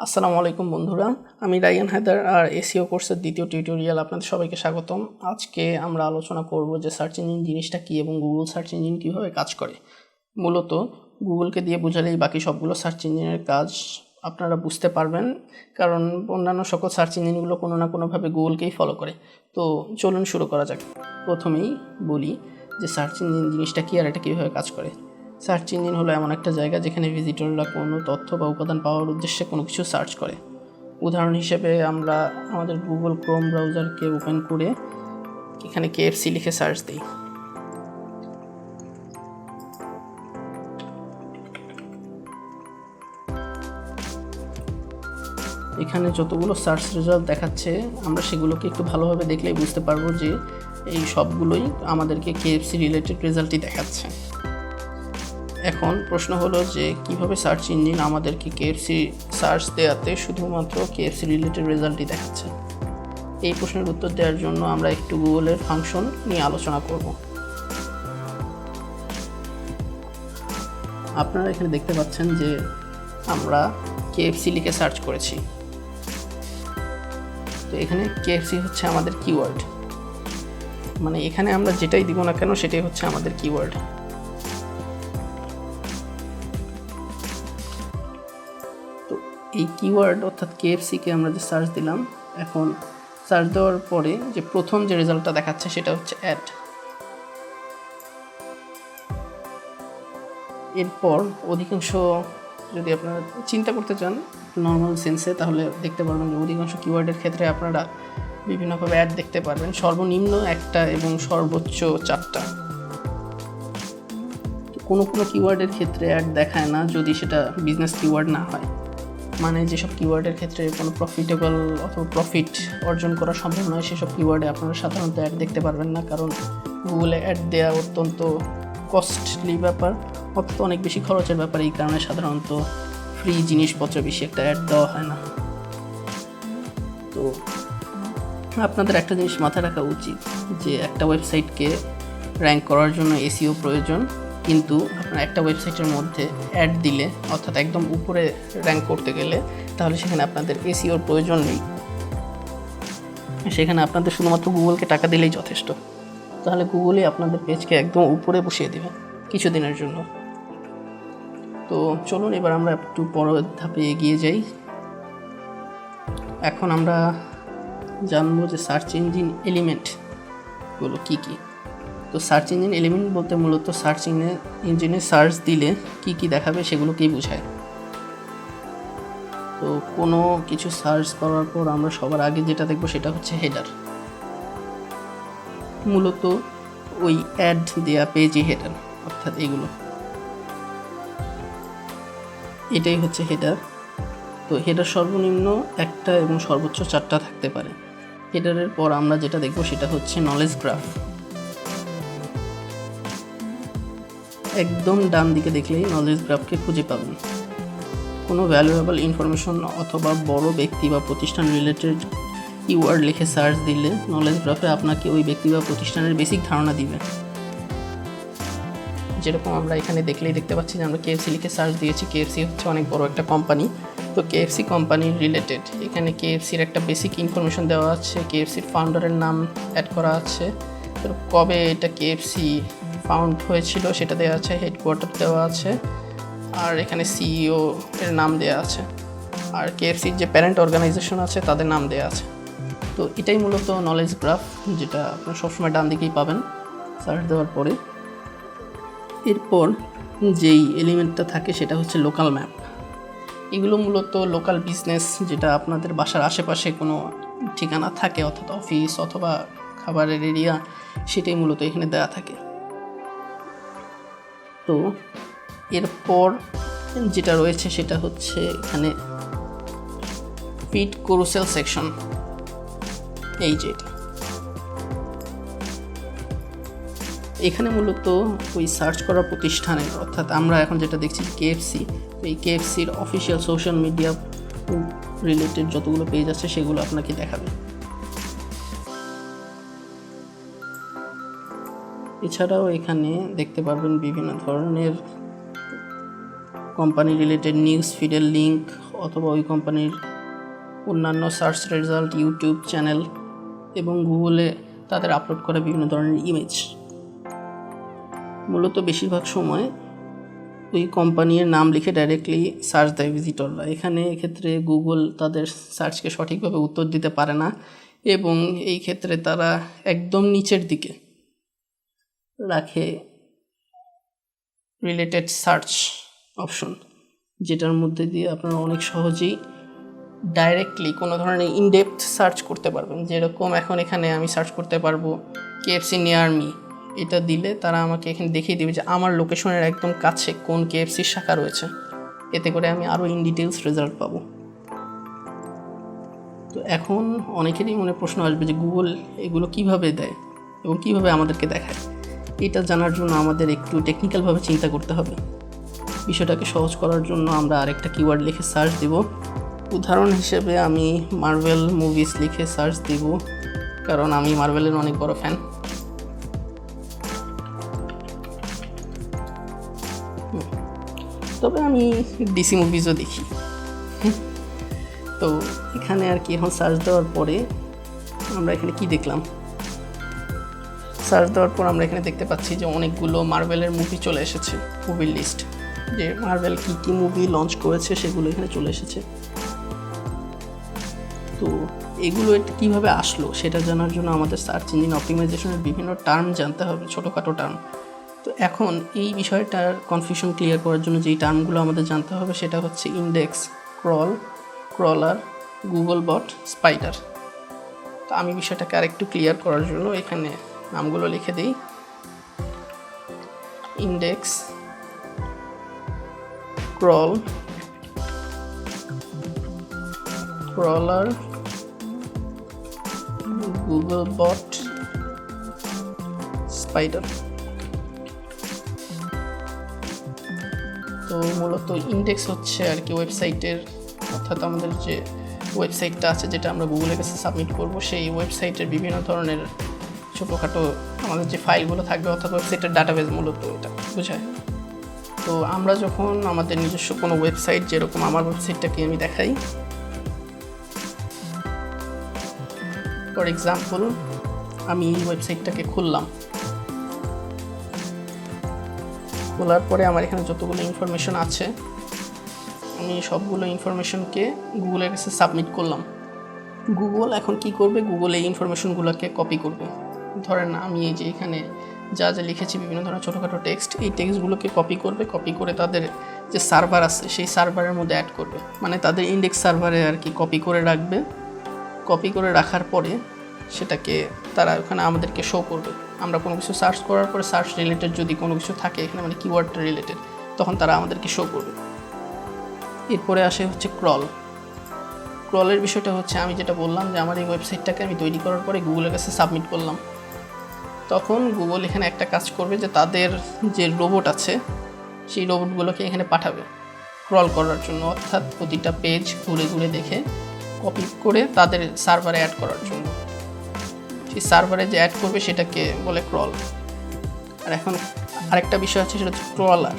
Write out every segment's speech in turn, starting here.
আসসালামু আলাইকুম বন্ধুরা, আমি রায়ান হায়দার আর এসইও কোর্সের দ্বিতীয় টিউটোরিয়াল আপনাদের সবাইকে স্বাগতম। আজকে আমরা আলোচনা করব যে সার্চ ইঞ্জিন জিনিসটা কী এবং গুগল সার্চ ইঞ্জিন কীভাবে কাজ করে। মূলত গুগলকে দিয়ে বোঝালেই বাকি সবগুলো সার্চ ইঞ্জিনের কাজ আপনারা বুঝতে পারবেন, কারণ অন্যান্য সকল সার্চ ইঞ্জিনগুলো কোনো না কোনোভাবে গুগলকেই ফলো করে। তো চলুন শুরু করা যাক। প্রথমেই বলি যে সার্চ ইঞ্জিন জিনিসটা কী আর এটা কীভাবে কাজ করে। সার্চ ইঞ্জিন হলো এমন একটা জায়গা যেখানে ভিজিটররা কোনো তথ্য বা উপাদান পাওয়ার উদ্দেশ্যে কোনো কিছু সার্চ করে। উদাহরণ হিসেবে আমরা আমাদের গুগল ক্রোম ব্রাউজারকে ওপেন করে এখানে কেএফসি লিখে সার্চ দিই। এখানে যতগুলো সার্চ রেজাল্ট দেখাচ্ছে আমরা সেগুলোকে একটু ভালোভাবে দেখলেই বুঝতে পারবো যে এই সবগুলোই আমাদেরকে কেএফসি রিলেটেড রেজাল্টই দেখাচ্ছে। এখন প্রশ্ন হলো যে কিভাবে সার্চ ইঞ্জিন আমাদেরকে কেএফসি সার্চ দেওয়াতে শুধুমাত্র কেএফসি রিলেটেড রেজাল্টই দেখাচ্ছে। এই প্রশ্নের উত্তর দেওয়ার জন্য আমরা একটু গুগলের ফাংশন নিয়ে আলোচনা করব। আপনারা এখানে দেখতে পাচ্ছেন যে আমরা কেএফসি লিখে সার্চ করেছি। তো এখানে কেএফসি হচ্ছে আমাদের কিওয়ার্ড, মানে এখানে আমরা যেটাই দিব না কেন সেটাই হচ্ছে আমাদের কিওয়ার্ড। এই কিওয়ার্ড অর্থাৎ কেএফসিকে আমরা যে সার্চ দিলাম, এখন সার্চ দেওয়ার পরে যে প্রথম যে রেজাল্টটা দেখাচ্ছে সেটা হচ্ছে অ্যাড। এরপর অধিকাংশ, যদি আপনারা চিন্তা করতে চান নর্মাল সেন্সে, তাহলে দেখতে পারবেন যে অধিকাংশ কিওয়ার্ডের ক্ষেত্রে আপনারা বিভিন্নভাবে অ্যাড দেখতে পারবেন, সর্বনিম্ন একটা এবং সর্বোচ্চ 4টা। কোনো কিওয়ার্ডের ক্ষেত্রে অ্যাড দেখায় না যদি সেটা বিজনেস কিওয়ার্ড না হয়, মানে যেসব কিওয়ার্ডের ক্ষেত্রে কোনো প্রফিটেবল অথবা প্রফিট অর্জন করা সম্ভব নয় সেসব কিওয়ার্ডে আপনারা সাধারণত অ্যাড দেখতে পারবেন না, কারণ গুগলে অ্যাড দেওয়া অত্যন্ত কস্টলি ব্যাপার, অত্যন্ত অনেক বেশি খরচের ব্যাপার। এই কারণে সাধারণত ফ্রি জিনিসপত্র বেশি একটা অ্যাড দেওয়া হয় না। তো আপনাদের একটা জিনিস মাথায় রাখা উচিত যে একটা ওয়েবসাইটকে র্যাঙ্ক করার জন্য এসইও প্রয়োজন, কিন্তু আপনার একটা ওয়েবসাইটের মধ্যে অ্যাড দিলে অর্থাৎ একদম উপরে র্যাঙ্ক করতে গেলে তাহলে সেখানে আপনাদের এসইওর প্রয়োজন নেই। সেখানে আপনাদের শুধুমাত্র গুগলকে টাকা দিলেই যথেষ্ট, তাহলে গুগলই আপনাদের পেজকে একদম উপরে বসিয়ে দেবে কিছুদিনের জন্য। তো চলুন এবার আমরা একটু পরের ধাপে এগিয়ে যাই। এখন আমরা জানবো যে সার্চ ইঞ্জিন এলিমেন্টগুলো কী কী। তো সার্চ ইঞ্জিন এলিমেন্ট বলতে মূলত সার্চ ইঞ্জিনে সার্চ দিলে কি কি দেখাবে সেগুলোকেই বোঝায়। তো কোনো কিছু সার্চ করার পর আমরা সবার আগে যেটা দেখবো সেটা হচ্ছে হেডার। মূলত ওই অ্যাড দেয়া পেজই হেডার, অর্থাৎ এটাই হচ্ছে হেডার। তো হেডার সর্বনিম্ন একটা এবং সর্বোচ্চ 4টা থাকতে পারে। হেডারের পর আমরা যেটা দেখবো সেটা হচ্ছে নলেজ গ্রাফ। একদম ডান দিকে দেখলেই নলেজ গ্রাফকে খুঁজে পাবেন। কোনো ভ্যালুয়েবল ইনফরমেশন অথবা বড় ব্যক্তি বা প্রতিষ্ঠান রিলেটেড কিওয়ার্ড লিখে সার্চ দিলে নলেজ গ্রাফে আপনাকে ওই ব্যক্তি বা প্রতিষ্ঠানের বেসিক ধারণা দিবে। যেরকম আমরা এখানে দেখলেই দেখতে পাচ্ছি যে আমরা কেএফসি লিখে সার্চ দিয়েছি। কেএফসি হচ্ছে অনেক বড় একটা কোম্পানি। তো কেএফসি কোম্পানির রিলেটেড এখানে কেএফসির একটা বেসিক ইনফরমেশন দেওয়া আছে, কেএফসির ফাউন্ডারের নাম অ্যাড করা আছে, তো কবে এটা কেএফসি ফাউন্ড হয়েছিল সেটা দেওয়া আছে, হেডকোয়ার্টার দেওয়া আছে, আর এখানে সিইও এর নাম দেওয়া আছে, আর কেএফসির যে প্যারেন্ট অর্গানাইজেশন আছে তাদের নাম দেওয়া আছে। তো এটাই মূলত নলেজ গ্রাফ, যেটা আপনারা সবসময় ডান দিকেই পাবেন সার্চ দেওয়ার পরে। এরপর যেই এলিমেন্টটা থাকে সেটা হচ্ছে লোকাল ম্যাপ। এগুলো মূলত লোকাল বিজনেস, যেটা আপনাদের বাসার আশেপাশে কোনো ঠিকানা থাকে অর্থাৎ অফিস অথবা খাবারের এরিয়া, সেটাই মূলত এখানে দেওয়া থাকে। তো এরপর যেটা রয়েছে সেটা হচ্ছে এখানে ফিড ক্যারুসেল সেকশন। এই যে এখানে মূলত ওই সার্চ করা প্রতিষ্ঠানের, অর্থাৎ আমরা এখন যেটা দেখছি কেএফসি, তো এই কেএফসির অফিসিয়াল সোশ্যাল মিডিয়া রিলেটেড যতগুলো পেজ আছে সেগুলো আপনাকে দেখাবে। এছাড়াও এখানে দেখতে পারবেন বিভিন্ন ধরনের কোম্পানি রিলেটেড নিউজ ফিডের লিঙ্ক অথবা ওই কোম্পানির অন্যান্য সার্চ রেজাল্ট, ইউটিউব চ্যানেল এবং গুগলে তাদের আপলোড করা বিভিন্ন ধরনের ইমেজ। মূলত বেশিরভাগ সময় ওই কোম্পানির নাম লিখে ডাইরেক্টলি সার্চ দেয় ভিজিটররা। এক্ষেত্রে গুগল তাদের সার্চকে সঠিকভাবে উত্তর দিতে পারে না এবং এই ক্ষেত্রে তারা একদম নিচের দিকে রাখে রিলেটেড সার্চ অপশন, যেটার মধ্যে দিয়ে আপনারা অনেক সহজেই ডাইরেক্টলি কোনো ধরনের ইনডেপথ সার্চ করতে পারবেন। যেরকম এখন এখানে আমি সার্চ করতে পারবো কেএফসি নিয়ার মি, এটা দিলে তারা আমাকে এখানে দেখিয়ে দেবে যে আমার লোকেশনের একদম কাছে কোন কেএফসির শাখা রয়েছে। এতে করে আমি আরও ইন ডিটেলস রেজাল্ট পাবো। তো এখন অনেকেরই মনে প্রশ্ন আসবে যে গুগল এগুলো কিভাবে দেয় এবং কিভাবে আমাদেরকে দেখায়। এটা জানার জন্য আমাদের একটু টেকনিক্যালভাবে চিন্তা করতে হবে। বিষয়টাকে সহজ করার জন্য আমরা আরেকটা কিওয়ার্ড লিখে সার্চ দিব। উদাহরণ হিসেবে আমি মার্ভেল মুভিজ লিখে সার্চ দিব, কারণ আমি মার্ভেলের অনেক বড় ফ্যান। তবে আমি ডিসি মুভিজও দেখি। তো এখানে আর কি এখন সার্চ দেওয়ার পরে আমরা এখানে কি দেখলাম, সার্চ দেওয়ার পর আমরা এখানে দেখতে পাচ্ছি যে অনেকগুলো মার্ভেলের মুভি চলে এসেছে, মুভির লিস্ট, যে মার্ভেল কী কী মুভি লঞ্চ করেছে সেগুলো এখানে চলে এসেছে। তো এগুলো কীভাবে আসলো সেটা জানার জন্য আমাদের সার্চ ইঞ্জিন অপটিমাইজেশনের বিভিন্ন টার্ম জানতে হবে, ছোটোখাটো টার্ম। তো এখন এই বিষয়টার কনফিউশন ক্লিয়ার করার জন্য যেই টার্মগুলো আমাদের জানতে হবে সেটা হচ্ছে ইন্ডেক্স, ক্রল, ক্রলার, গুগল বট, স্পাইডার। তো আমি বিষয়টাকে আরেকটু ক্লিয়ার করার জন্য এখানে নামগুলো লিখে দিই। ইন্ডেক্স, ক্রল, ক্রলার, গুগল বট, স্পাইডার। তো মূলত ইন্ডেক্স হচ্ছে আর কি ওয়েবসাইটের, অর্থাৎ আমাদের যে ওয়েবসাইটটা আছে যেটা আমরা গুগলের কাছে সাবমিট করব, সেই ওয়েবসাইটের বিভিন্ন ধরনের ছোটোখাটো আমাদের যে ফাইলগুলো থাকবে, অর্থাৎ ওয়েবসাইটের ডাটাবেস মূলত এটা বোঝায়। তো আমরা যখন আমাদের নিজস্ব কোনো ওয়েবসাইট, যেরকম আমার ওয়েবসাইটটাকে আমি দেখাই, ফর এক্সাম্পল আমি এই ওয়েবসাইটটাকে খুললাম, খোলার পরে আমার এখানে যতগুলো ইনফরমেশন আছে আমি সবগুলো ইনফরমেশনকে গুগলের কাছে সাবমিট করলাম। গুগল এখন কি করবে, গুগল এই ইনফরমেশনগুলোকে কপি করবে। ধরেন আমি এই যে এখানে যা যা লিখেছি বিভিন্ন ধরনের ছোটোখাটো টেক্সট, এই টেক্সটগুলোকে কপি করবে, কপি করে তাদের যে সার্ভার আছে সেই সার্ভারের মধ্যে অ্যাড করবে, মানে তাদের ইন্ডেক্স সার্ভারে আর কি কপি করে রাখবে। কপি করে রাখার পরে সেটাকে তারা ওখানে আমাদেরকে শো করবে। আমরা কোনো কিছু সার্চ করার পরে সার্চ রিলেটেড যদি কোনো কিছু থাকে এখানে, মানে কিওয়ার্ডটা রিলেটেড, তখন তারা আমাদেরকে শো করবে। এরপরে আসে হচ্ছে ক্রল। ক্রলের বিষয়টা হচ্ছে আমি যেটা বললাম যে আমার এই ওয়েবসাইটটাকে আমি তৈরি করার পরে গুগলের কাছে সাবমিট করলাম, তখন গুগল এখানে একটা কাজ করবে যে তাদের যে রোবট আছে সেই রোবটগুলোকে এখানে পাঠাবে ক্রল করার জন্য, অর্থাৎ প্রতিটা পেজ ঘুরে ঘুরে দেখে কপি করে তাদের সার্ভারে অ্যাড করার জন্য। সেই সার্ভারে যে অ্যাড করবে সেটাকে বলে ক্রল। আর এখন আরেকটা বিষয় আছে, সেটা হচ্ছে ক্রলার।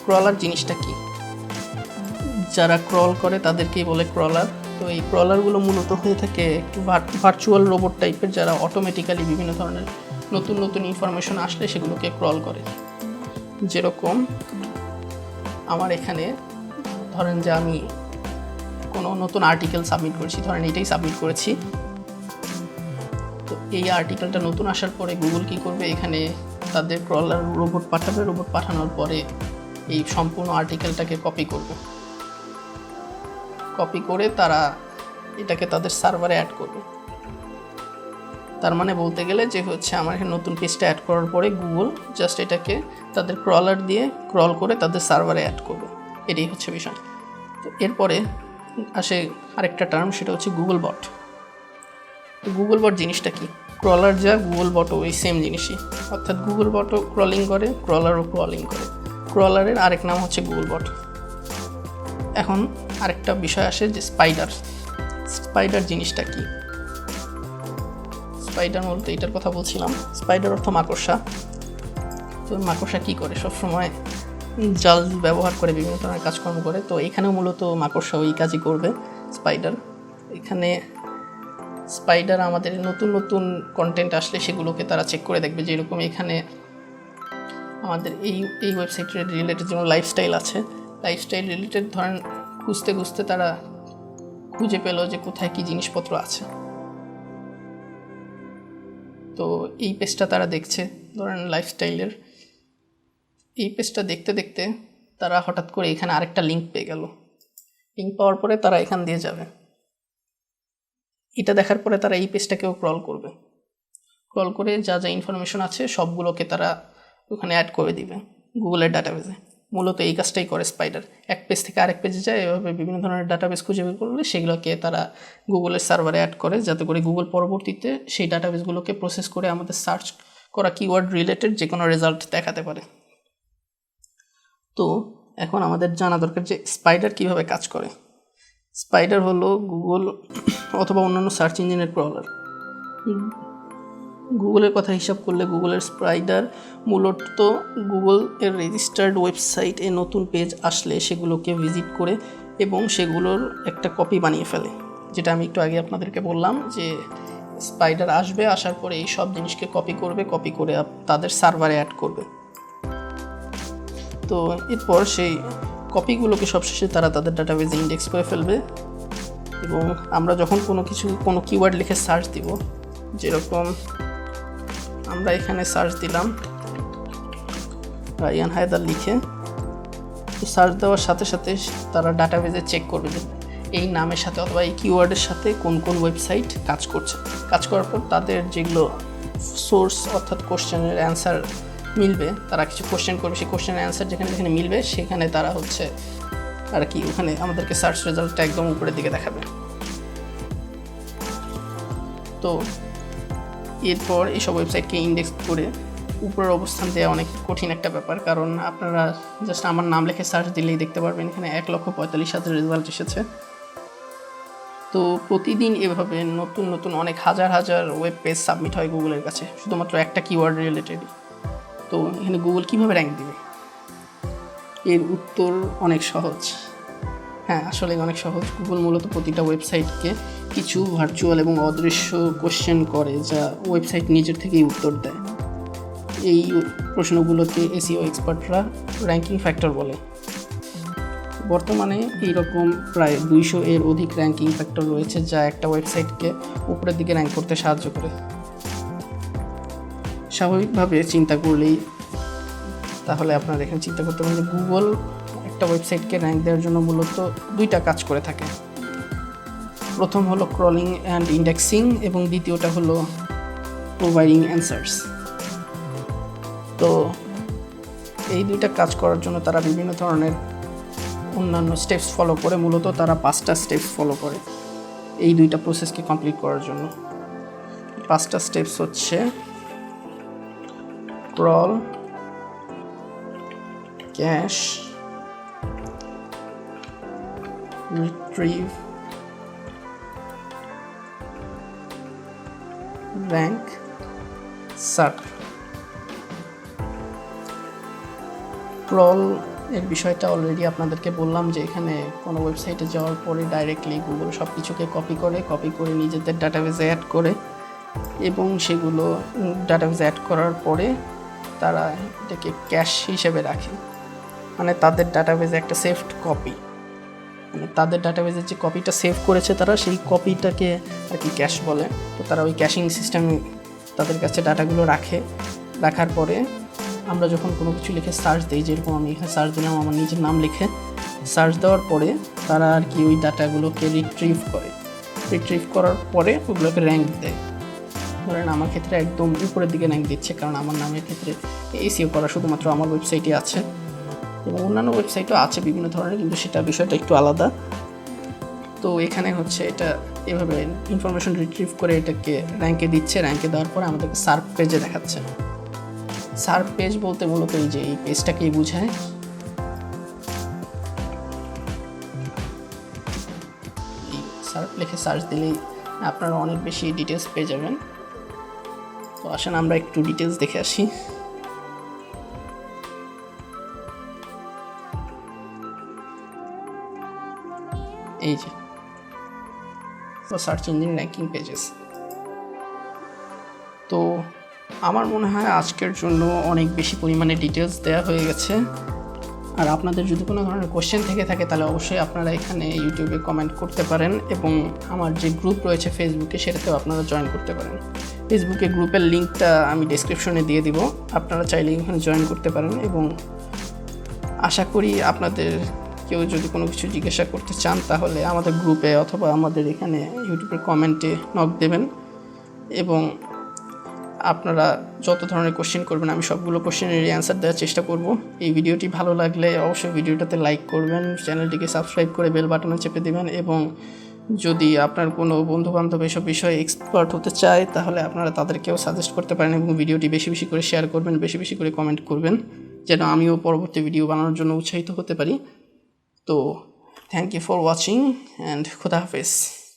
ক্রলার জিনিসটা কি, যারা ক্রল করে তাদেরকেই বলে ক্রলার। তো এই ক্রলারগুলো মূলত হয়ে থাকে একটু ভার্চুয়াল রোবট টাইপের, যারা অটোমেটিক্যালি বিভিন্ন ধরনের নতুন নতুন ইনফরমেশন আসলে সেগুলোকে ক্রল করে। যেরকম আমার এখানে ধরেন যে আমি কোনো নতুন আর্টিকেল সাবমিট করেছি, ধরেন এটাই সাবমিট করেছি। তো এই আর্টিকেলটা নতুন আসার পরে গুগল কী করবে, এখানে তাদের ক্রলার রোবট পাঠাবে। রোবট পাঠানোর পরে এই সম্পূর্ণ আর্টিকেলটাকে কপি করবে, কপি করে তারা এটাকে তাদের সার্ভারে অ্যাড করবে। তার মানে বলতে গেলে যে হচ্ছে আমার এখানে নতুন পেজটা অ্যাড করার পরে গুগল জাস্ট এটাকে তাদের ক্রলার দিয়ে ক্রল করে তাদের সার্ভারে অ্যাড করবে। এটাই হচ্ছে বিষয়। তো এরপরে আসে আরেকটা টার্ম, সেটা হচ্ছে গুগল বট। গুগল বট জিনিসটা কি, ক্রলার যা গুগল বটও ওই সেম জিনিসই, অর্থাৎ গুগল বটও ক্রলিং করে, ক্রলারও ক্রলিং করে। ক্রলারের আরেক নাম হচ্ছে গুগল বট। এখন আরেকটা বিষয় আসে যে স্পাইডার। স্পাইডার জিনিসটা কি, স্পাইডার বলতে এটার কথা বলছিলাম। স্পাইডার অর্থ মাকড়সা। তো মাকড়সা কী করে, সবসময় জাল ব্যবহার করে বিভিন্ন ধরনের কাজকর্ম করে। তো এখানেও মূলত মাকড়সা ওই কাজই করবে স্পাইডার। এখানে স্পাইডার আমাদের নতুন নতুন কন্টেন্ট আসলে সেগুলোকে তারা চেক করে দেখবে, যেরকম এখানে আমাদের এই ওয়েবসাইটের রিলেটেড যেমন লাইফস্টাইল আছে, লাইফস্টাইল রিলেটেড ধরেন খুঁজতে খুঁজতে তারা খুঁজে পেল যে কোথায় কী জিনিসপত্র আছে। তো এই পেজটা তারা দেখছে, ধরেন লাইফস্টাইলের এই পেজটা দেখতে দেখতে তারা হঠাৎ করে এখানে আরেকটা লিঙ্ক পেয়ে গেল। লিঙ্ক পাওয়ার পরে তারা এখান দিয়ে যাবে, এটা দেখার পরে তারা এই পেজটাকেও ক্রল করবে, ক্রল করে যা যা ইনফরমেশন আছে সবগুলোকে তারা ওখানে অ্যাড করে দিবে গুগলের ডাটাবেসে। মূলত এই কাজটাই করে স্পাইডার, এক পেজ থেকে আরেক পেজে যায়, এভাবে বিভিন্ন ধরনের ডাটাবেস খুঁজে বের করলে সেগুলোকে তারা গুগলের সার্ভারে অ্যাড করে, যাতে করে গুগল পরবর্তীতে সেই ডাটাবেসগুলোকে প্রসেস করে আমাদের সার্চ করা কিওয়ার্ড রিলেটেড যে কোনো রেজাল্ট দেখাতে পারে। তো এখন আমাদের জানা দরকার যে স্পাইডার কিভাবে কাজ করে। স্পাইডার হলো গুগল অথবা অন্যান্য সার্চ ইঞ্জিনের ক্রলার। গুগলের কথা হিসাব করলে গুগলের স্পাইডার মূলত গুগল এর রেজিস্টার্ড ওয়েবসাইটে নতুন পেজ আসলে সেগুলোকে ভিজিট করে এবং সেগুলোর একটা কপি বানিয়ে ফেলে, যেটা আমি একটু আগে আপনাদেরকে বললাম যে স্পাইডার আসবে, আসার পরে এই সব জিনিসকে কপি করবে, কপি করে তাদের সার্ভারে অ্যাড করবে। তো এরপর সেই কপিগুলোকে সবশেষে তারা তাদের ডাটাবেজে ইন্ডেক্স করে ফেলবে। এবং আমরা যখন কোনো কিওয়ার্ড লিখে সার্চ দিব, যেরকম আমরা এখানে সার্চ দিলাম রায়ান হায়দার লিখে, তো সার্চ দেওয়ার সাথে সাথে তারা ডাটাবেজে চেক করবে যে এই নামের সাথে অথবা এই কিওয়ার্ডের সাথে কোন কোন ওয়েবসাইট কাজ করছে। কাজ করার পর তাদের যেগুলো সোর্স অর্থাৎ কোশ্চেনের অ্যান্সার মিলবে, তারা কিছু কোশ্চেন করবে, সেই কোশ্চেনের অ্যান্সার যেখানে যেখানে মিলবে সেখানে তারা হচ্ছে আর কি ওখানে আমাদেরকে সার্চ রেজাল্টটা একদম উপরের দিকে দেখাবে। তো এরপর এইসব ওয়েবসাইটকে ইন্ডেক্স করে উপরের অবস্থান দেওয়া অনেক কঠিন একটা ব্যাপার, কারণ আপনারা জাস্ট আমার নাম লিখে সার্চ দিলেই দেখতে পারবেন এখানে 1,45,000 রেজাল্ট এসেছে। তো প্রতিদিন এভাবে নতুন নতুন অনেক হাজার হাজার ওয়েব পেজ সাবমিট হয় গুগলের কাছে শুধুমাত্র একটা কিওয়ার্ড রিলেটেড। তো এখানে গুগল কীভাবে র্যাঙ্ক দিবে? এর উত্তর অনেক সহজ। হ্যাঁ, আসলে অনেক সহজ। গুগল মূলত প্রতিটা ওয়েবসাইটকে কিছু ভার্চুয়াল এবং অদৃশ্য কোশ্চেন করে, যা ওয়েবসাইট নিজের থেকেই উত্তর দেয়। এই প্রশ্নগুলোকে এসইও এক্সপার্টরা র্যাঙ্কিং ফ্যাক্টর বলে। বর্তমানে এইরকম প্রায় 200 এর অধিক র্যাঙ্কিং ফ্যাক্টর রয়েছে, যা একটা ওয়েবসাইটকে উপরের দিকে র্যাঙ্ক করতে সাহায্য করে। স্বাভাবিকভাবে চিন্তা করলেই তাহলে আপনারা এখানে চিন্তা করতে পারেন যে গুগল একটা ওয়েবসাইটকে র্যাঙ্ক দেওয়ার জন্য মূলত 2টা কাজ করে থাকে। প্রথম হলো ক্রলিং অ্যান্ড ইন্ডেক্সিং এবং দ্বিতীয়টা হলো প্রোভাইডিং অ্যান্সার্স। তো এই 2টা কাজ করার জন্য তারা বিভিন্ন ধরনের অন্যান্য স্টেপস ফলো করে, মূলত তারা 5টা স্টেপস ফলো করে এই 2টা প্রসেসকে কমপ্লিট করার জন্য। 5টা স্টেপস হচ্ছে crawl, cash, retrieve, rank, serve. Crawl এর বিষয়টা অলরেডি আপনাদেরকে বললাম যে এখানে কোনো ওয়েবসাইটে যাওয়ার পরে ডাইরেক্টলি গুগল সব কিছুকে কপি করে নিজেদের ডাটাবেসে অ্যাড করে এবং সেগুলো ডাটাবেসে অ্যাড করার পরে তারা এটাকে ক্যাশ হিসেবে রাখে। মানে তাদের ডাটাবেসে একটা সেভড কপি, মানে তাদের ডাটাবেসের যে কপিটা সেভ করেছে তারা সেই কপিটাকে আর কি ক্যাশ বলে। তো তারা ওই ক্যাশিং সিস্টেমে তাদের কাছে ডাটাগুলো রাখার পরে আমরা যখন কোনো কিছু লিখে সার্চ দিই, যেরকম আমি এখানে সার্চ দিলাম আমার নিজের নাম লিখে, সার্চ দেওয়ার পরে তারা আর কি ওই ডাটাগুলোকে রিট্রিভ করার পরে ওগুলোকে র্যাঙ্ক দেয়। ধরেন আমার ক্ষেত্রে একদম উপরের দিকে র্যাঙ্ক দিচ্ছে, কারণ আমার নামের ক্ষেত্রে এসইও করা শুধুমাত্র আমার ওয়েবসাইটে আছে এবং অন্যান্য ওয়েবসাইটও আছে বিভিন্ন ধরনের, কিন্তু সেটা বিষয়টা একটু আলাদা। তো এখানে হচ্ছে এটা এভাবে ইনফরমেশন রিট্রিভ করে এটাকে র্যাঙ্কে দিচ্ছে। র্যাঙ্কে দেওয়ার পরে আমাদেরকে সার্ভ পেজে দেখাচ্ছে। সার্ভ পেজ বলতে মূলত এই যে এই পেজটাকেই বোঝায়। এই সার্ভ লিখে সার্চ দিলেই আপনারা অনেক বেশি ডিটেলস পেয়ে যাবেন। তো আসেন আমরা একটু ডিটেলস দেখে আসি। এই যে সার্চ ইঞ্জিন র্যাঙ্কিং পেজেস। তো আমার মনে হয় আজকের জন্য অনেক বেশি পরিমাণে ডিটেলস দেওয়া হয়ে গেছে। আর আপনাদের যদি কোনো ধরনের কোশ্চেন থেকে থাকে তাহলে অবশ্যই আপনারা এখানে ইউটিউবে কমেন্ট করতে পারেন, এবং আমার যে গ্রুপ রয়েছে ফেসবুকে সেটাতেও আপনারা জয়েন করতে পারেন। ফেসবুকে গ্রুপের লিঙ্কটা আমি ডেসক্রিপশনে দিয়ে দিব, আপনারা চাইলে এখানে জয়েন করতে পারেন। এবং আশা করি আপনাদের কেউ যদি কোনো কিছু জিজ্ঞাসা করতে চান তাহলে আমাদের গ্রুপে অথবা আমাদের এখানে ইউটিউবের কমেন্টে নক দেবেন, এবং আপনারা যত ধরনের কোশ্চেন করবেন আমি সবগুলো কোশ্চেনের অ্যান্সার দেওয়ার চেষ্টা করব। এই ভিডিওটি ভালো লাগলে অবশ্যই ভিডিওটাতে লাইক করবেন, চ্যানেলটিকে সাবস্ক্রাইব করে বেল বাটনে চেপে দেবেন, এবং যদি আপনার কোনো বন্ধুবান্ধব এসব বিষয়ে এক্সপার্ট হতে চায় তাহলে আপনারা তাদেরকেও সাজেস্ট করতে পারেন, এবং ভিডিওটি বেশি বেশি করে শেয়ার করবেন, বেশি বেশি করে কমেন্ট করবেন, যেন আমিও পরবর্তী ভিডিও বানানোর জন্য উৎসাহিত হতে পারি। তো thank you for watching and খুদা হাফেজ।